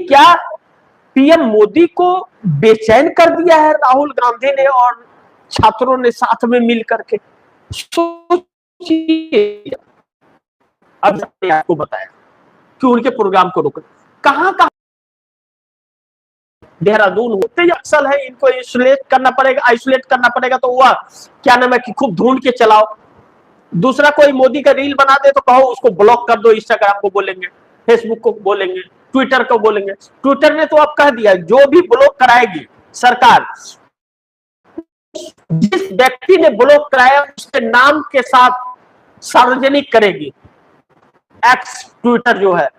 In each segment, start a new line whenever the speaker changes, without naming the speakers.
क्या पीएम मोदी को बेचैन कर दिया है राहुल गांधी ने और छात्रों ने साथ में मिल करके? सोचिए, अब आपको बताया कि उनके प्रोग्राम को रोक, कहां कहां देहरादून होते ही अक्सर है, इनको आइसोलेट करना पड़ेगा तो हुआ क्या नाम है कि खूब ढूंढ के चलाओ। दूसरा कोई मोदी का रील बना दे तो कहो उसको ब्लॉक कर दो, इंस्टाग्राम को बोलेंगे, फेसबुक को बोलेंगे, ट्विटर को बोलेंगे। ट्विटर ने तो अब कह दिया जो भी ब्लॉक कराएगी सरकार, जिस व्यक्ति ने ब्लॉक कराया उसके नाम के साथ सार्वजनिक करेगी। एक्स ट्विटर जो है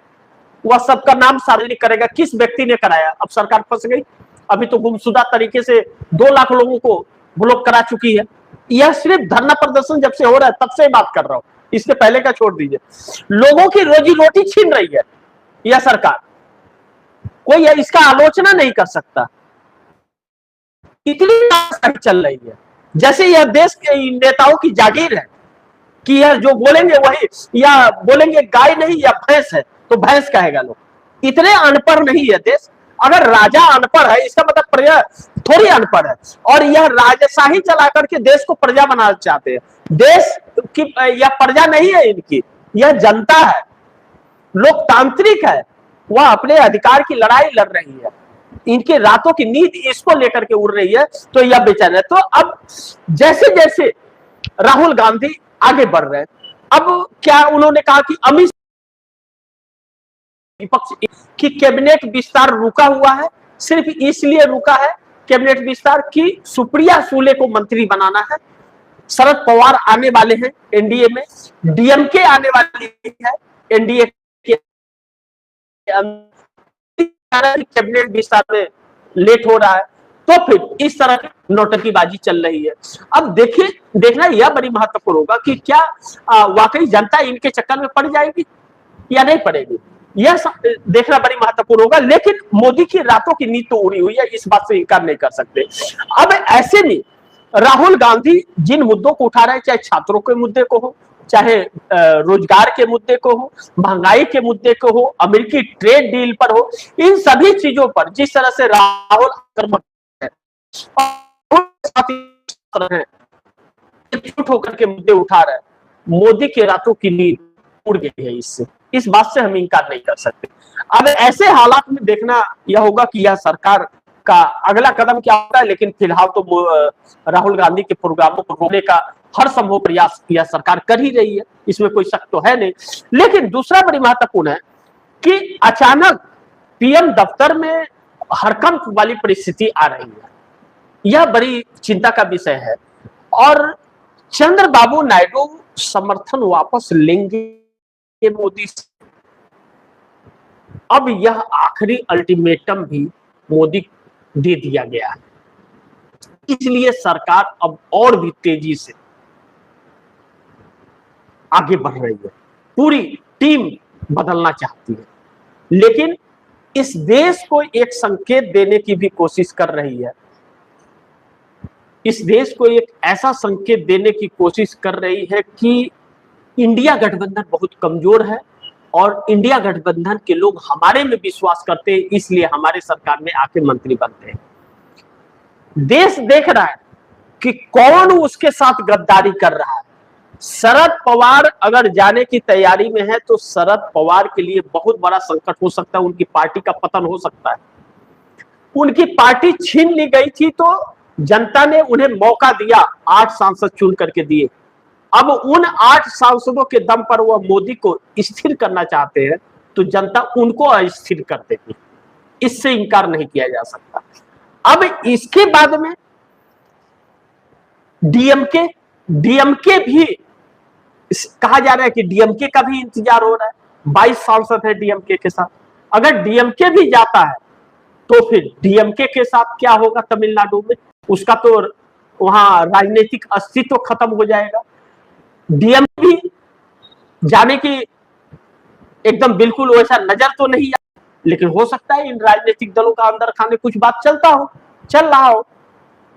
वह सबका नाम सार्वजनिक करेगा, किस व्यक्ति ने कराया। अब सरकार फंस गई, अभी तो गुमशुदा तरीके से 2 लाख लोगों को ब्लॉक करा चुकी है। यह सिर्फ धरना प्रदर्शन जब से हो रहा है तब से बात कर रहा हूं, इसके पहले का छोड़ दीजिए। लोगों की रोजी रोटी छीन रही है यह सरकार, कोई इसका आलोचना नहीं कर सकता। इतनी चल रही है जैसे यह देश के नेताओं की जागीर है कि यह जो बोलेंगे वही, या बोलेंगे गाय नहीं या भैंस है तो भैंस कहेगा लोग। इतने अनपढ़ नहीं है देश। अगर राजा अनपढ़ है इसका मतलब प्रजा थोड़ी अनपढ़ है, और यह राजशाही चला करके देश को प्रजा बनाना चाहते हैं। देश की यह प्रजा नहीं है इनकी, यह जनता है, लोकतांत्रिक है, वह अपने अधिकार की लड़ाई लड़ रही है। इनके रातों की नींद इसको लेकर के उड़ रही है, तो यह बेचैन है। तो अब जैसे जैसे राहुल गांधी आगे बढ़ रहे हैं, अब क्या उन्होंने कहा कि अमित विपक्ष की कैबिनेट विस्तार रुका हुआ है, सिर्फ इसलिए रुका है कैबिनेट विस्तार की सुप्रिया सूले को मंत्री बनाना है। शरद पवार आने वाले हैं एनडीए में, डीएमके आने वाली है एनडीए के, कैबिनेट विस्तार में लेट हो रहा है, तो फिर इस तरह की नौटंकीबाजी चल रही है। अब देखिए, देखना यह बड़ी महत्वपूर्ण होगा कि क्या वाकई जनता इनके चक्कर में पड़ जाएगी या नहीं पड़ेगी, यह देखना बड़ी महत्वपूर्ण होगा। लेकिन मोदी की रातों की नींद तो उड़ी हुई है, इस बात से इनकार नहीं कर सकते। अब ऐसे में राहुल गांधी जिन मुद्दों को उठा रहे हैं, चाहे छात्रों के मुद्दे को हो, चाहे रोजगार के मुद्दे को हो, महंगाई के मुद्दे को हो, अमेरिकी ट्रेड डील पर हो, इन सभी चीजों पर जिस तरह से राहुल एकजुट होकर के मुद्दे उठा रहे हैं, मोदी के रातों की नींद उड़ गई है इससे, इस बात से हम इनकार नहीं कर सकते। अब ऐसे हालात में देखना यह होगा कि यह सरकार का अगला कदम क्या होता है। लेकिन फिलहाल तो राहुल गांधी के प्रोग्रामों को रोकने का हर संभव प्रयास यह सरकार कर ही रही है, इसमें कोई शक तो है नहीं। लेकिन दूसरा बड़ी महत्वपूर्ण है कि अचानक पीएम दफ्तर में हड़कंप वाली परिस्थिति आ रही है, यह बड़ी चिंता का विषय है। और चंद्रबाबू नायडू समर्थन वापस लेंगे मोदी से, अब यह आखिरी अल्टीमेटम भी मोदी दे दिया गया है, इसलिए सरकार अब और भी तेजी से आगे बढ़ रही है, पूरी टीम बदलना चाहती है, लेकिन इस देश को एक संकेत देने की भी कोशिश कर रही है। इस देश को एक ऐसा संकेत देने की कोशिश कर रही है कि इंडिया गठबंधन बहुत कमजोर है और इंडिया गठबंधन के लोग हमारे में विश्वास करते हैं, इसलिए हमारे सरकार में आके मंत्री बनते हैं। देश देख रहा है कि कौन उसके साथ गद्दारी कर रहा है। शरद पवार अगर जाने की तैयारी में है तो शरद पवार के लिए बहुत बड़ा संकट हो सकता है, उनकी पार्टी का पतन हो सकता है। उनकी पार्टी छीन ली गई थी तो जनता ने उन्हें मौका दिया, 8 सांसद चुन करके दिए। अब उन 8 सांसदों के दम पर वह मोदी को स्थिर करना चाहते हैं, तो जनता उनको अस्थिर कर देगी, इससे इनकार नहीं किया जा सकता। अब इसके बाद में डीएमके भी कहा जा रहा है कि डीएमके का भी इंतजार हो रहा है। 22 सांसद है डीएमके के साथ, अगर डीएमके भी जाता है तो फिर डीएमके के साथ क्या होगा तमिलनाडु में, उसका तो वहां राजनीतिक अस्तित्व खत्म हो जाएगा। डीएमके भी जाने की एकदम बिल्कुल वैसा नजर तो नहीं है, लेकिन हो सकता है इन राजनीतिक दलों का अंदर खाने कुछ बात चल रहा हो,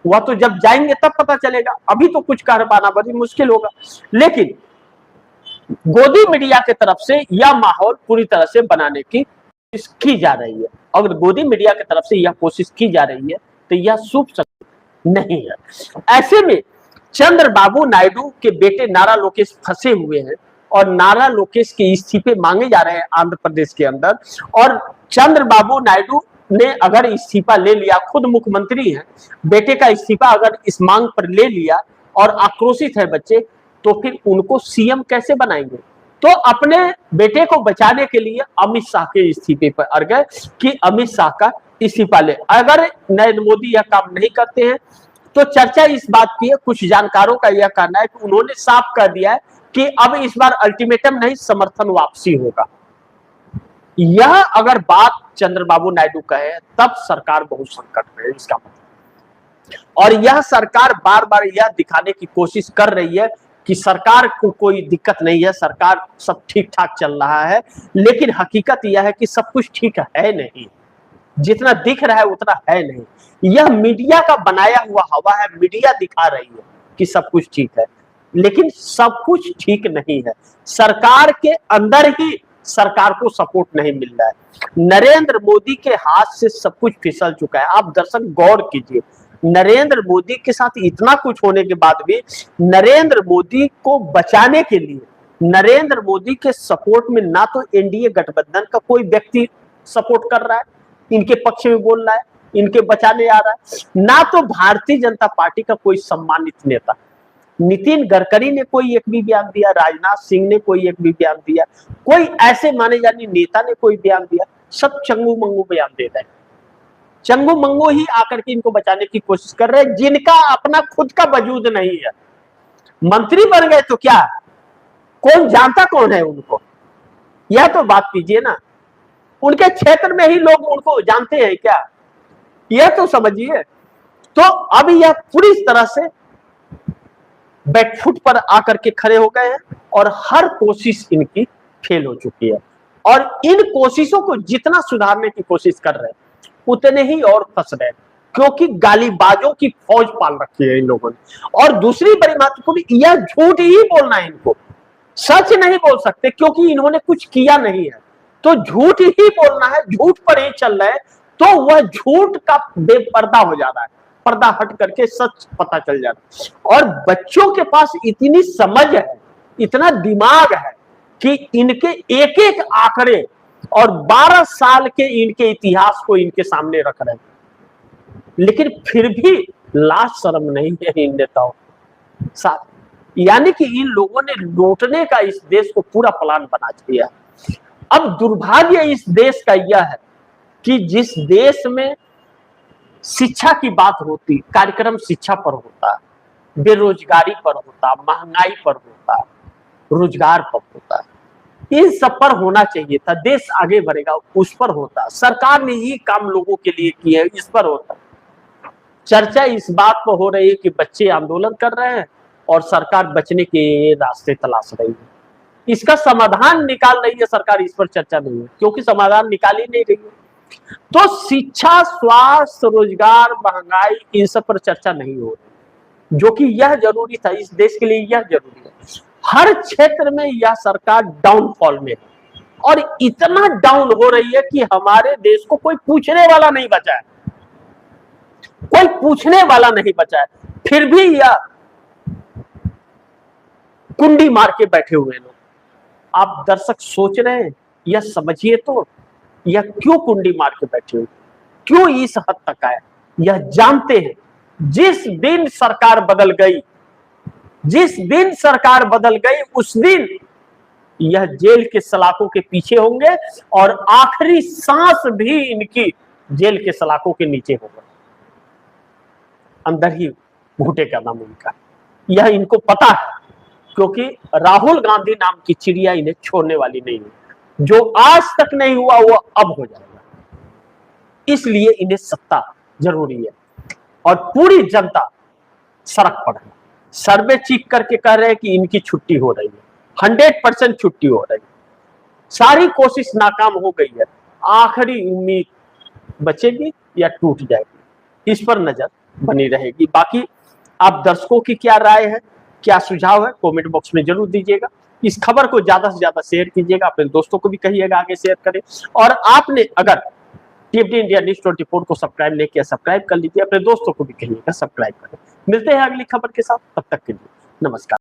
वह तो जब जाएंगे तब पता चलेगा। अभी तो कुछ कर पाना बड़ी मुश्किल होगा। लेकिन गोदी मीडिया की तरफ से यह माहौल पूरी तरह से बनाने की कोशिश की जा रही है। अगर गोदी मीडिया की तरफ से यह कोशिश की जा रही है तो यह शुभ संकेत नहीं है। ऐसे में चंद्रबाबू नायडू के बेटे नारा लोकेश फंसे हुए हैं और नारा लोकेश के इस्तीफे मांगे जा रहे हैं आंध्र प्रदेश के अंदर। और चंद्रबाबू नायडू ने अगर इस्तीफा ले लिया, खुद मुख्यमंत्री हैं, बेटे का इस्तीफा अगर इस मांग पर ले लिया और आक्रोशित है बच्चे, तो फिर उनको सीएम कैसे बनाएंगे? तो अपने बेटे को बचाने के लिए अमित शाह के इस्तीफे पर अड़ गए कि अमित शाह का इस्तीफा ले। अगर नरेंद्र मोदी यह काम नहीं करते हैं तो चर्चा इस बात की है, कुछ जानकारों का यह कहना है कि उन्होंने साफ कर दिया है कि अब इस बार अल्टीमेटम नहीं, समर्थन वापसी होगा। यह अगर बात चंद्रबाबू नायडू कहे तब सरकार बहुत संकट में है, इसका मतलब। और यह सरकार बार बार यह दिखाने की कोशिश कर रही है कि सरकार को कोई दिक्कत नहीं है, सरकार सब ठीक ठाक चल रहा है, लेकिन हकीकत यह है कि सब कुछ ठीक है नहीं, जितना दिख रहा है उतना है नहीं। यह मीडिया का बनाया हुआ हवा है, मीडिया दिखा रही है कि सब कुछ ठीक है, लेकिन सब कुछ ठीक नहीं है। सरकार के अंदर ही सरकार को सपोर्ट नहीं मिल रहा है। नरेंद्र मोदी के हाथ से सब कुछ फिसल चुका है। आप दर्शक गौर कीजिए, नरेंद्र मोदी के साथ इतना कुछ होने के बाद भी नरेंद्र मोदी को बचाने के लिए, नरेंद्र मोदी के सपोर्ट में ना तो एनडीए गठबंधन का कोई व्यक्ति सपोर्ट कर रहा है, इनके पक्ष में बोल रहा है, इनके बचाने आ रहा है, ना तो भारतीय जनता पार्टी का कोई सम्मानित नेता, नितिन गडकरी ने कोई एक भी बयान दिया, राजनाथ सिंह ने कोई एक भी बयान दिया, कोई ऐसे माने जाने नेता ने कोई बयान दिया, सब चंगू मंगू बयान दे रहे हैं। चंगू मंगू ही आकर के इनको बचाने की कोशिश कर रहे हैं, जिनका अपना खुद का वजूद नहीं है। मंत्री बन गए तो क्या, कौन जानता कौन है उनको, यह तो बात कीजिए ना। उनके क्षेत्र में ही लोग उनको जानते हैं क्या, यह तो समझिए। तो अब यह पूरी तरह से बैकफुट पर आकर के खड़े हो गए हैं और हर कोशिश इनकी फेल हो चुकी है। और इन कोशिशों को जितना सुधारने की कोशिश कर रहे हैं उतने ही और फंस रहे हैं, क्योंकि गालीबाजों की फौज पाल रखी है इन लोगों ने। और दूसरी बड़ी महत्वपूर्ण, यह झूठ ही बोलना है इनको, सच नहीं बोल सकते क्योंकि इन्होंने कुछ किया नहीं है, तो झूठ ही बोलना है, झूठ पर ही चल रहा है, तो वह झूठ का बेपर्दा हो जा रहा है, पर्दा हट करके सच पता चल जाता है। और बच्चों के पास इतनी समझ है, इतना दिमाग है कि इनके एक एक आंकड़े और 12 साल के इनके इतिहास को इनके सामने रख रहे हैं, लेकिन फिर भी लाज शर्म नहीं है इन नेताओं साथ। यानी कि इन लोगों ने लूटने का इस देश को पूरा प्लान बना दिया। अब दुर्भाग्य इस देश का यह है कि जिस देश में शिक्षा की बात होती, कार्यक्रम शिक्षा पर होता, बेरोजगारी पर होता, महंगाई पर होता, रोजगार पर होता, इन सब पर होना चाहिए था, देश आगे बढ़ेगा उस पर होता। सरकार ने ये काम लोगों के लिए किया, इस पर होता। चर्चा इस बात पर हो रही है कि बच्चे आंदोलन कर रहे हैं और सरकार बचने के रास्ते तलाश रही है, इसका समाधान निकाल रही है सरकार, इस पर चर्चा नहीं है क्योंकि समाधान निकाल ही नहीं रही है। तो शिक्षा, स्वास्थ्य, रोजगार, महंगाई, इन सब पर चर्चा नहीं हो रही, जो कि यह जरूरी था, इस देश के लिए यह जरूरी है। हर क्षेत्र में यह सरकार डाउनफॉल में है और इतना डाउन हो रही है कि हमारे देश को कोई पूछने वाला नहीं बचा है, कोई पूछने वाला नहीं बचा है। फिर भी यह कुंडी मार के बैठे हुए लोग, आप दर्शक सोच रहे हैं, यह समझिए तो यह क्यों कुंडी मार के बैठे हुए, क्यों इस हद तक आए, यह जानते हैं। जिस दिन सरकार बदल गई, जिस दिन सरकार बदल गई उस दिन यह जेल के सलाखों के पीछे होंगे और आखिरी सांस भी इनकी जेल के सलाखों के नीचे होगा, अंदर ही घुटेगा नाम इनका। यह इनको पता है क्योंकि राहुल गांधी नाम की चिड़िया इन्हें छोड़ने वाली नहीं है, जो आज तक नहीं हुआ वो अब हो जाएगा, इसलिए इन्हें सत्ता जरूरी है। और पूरी जनता सड़क पर है, सर्वे चेक करके कह रहे हैं कि इनकी छुट्टी हो रही है, 100% छुट्टी हो रही है, सारी कोशिश नाकाम हो गई है, आखिरी उम्मीद बचेगी या टूट जाएगी, इस पर नजर बनी रहेगी। बाकी आप दर्शकों की क्या राय है, क्या सुझाव है, कमेंट बॉक्स में जरूर दीजिएगा। इस खबर को ज्यादा से ज्यादा शेयर कीजिएगा, अपने दोस्तों को भी कहिएगा आगे शेयर करें। और आपने अगर टीएफटी इंडिया न्यूज 24 को सब्सक्राइब नहीं किया, सब्सक्राइब कर लीजिए, अपने दोस्तों को भी कहिएगा सब्सक्राइब करें। मिलते हैं अगली खबर के साथ, तब तक के लिए नमस्कार।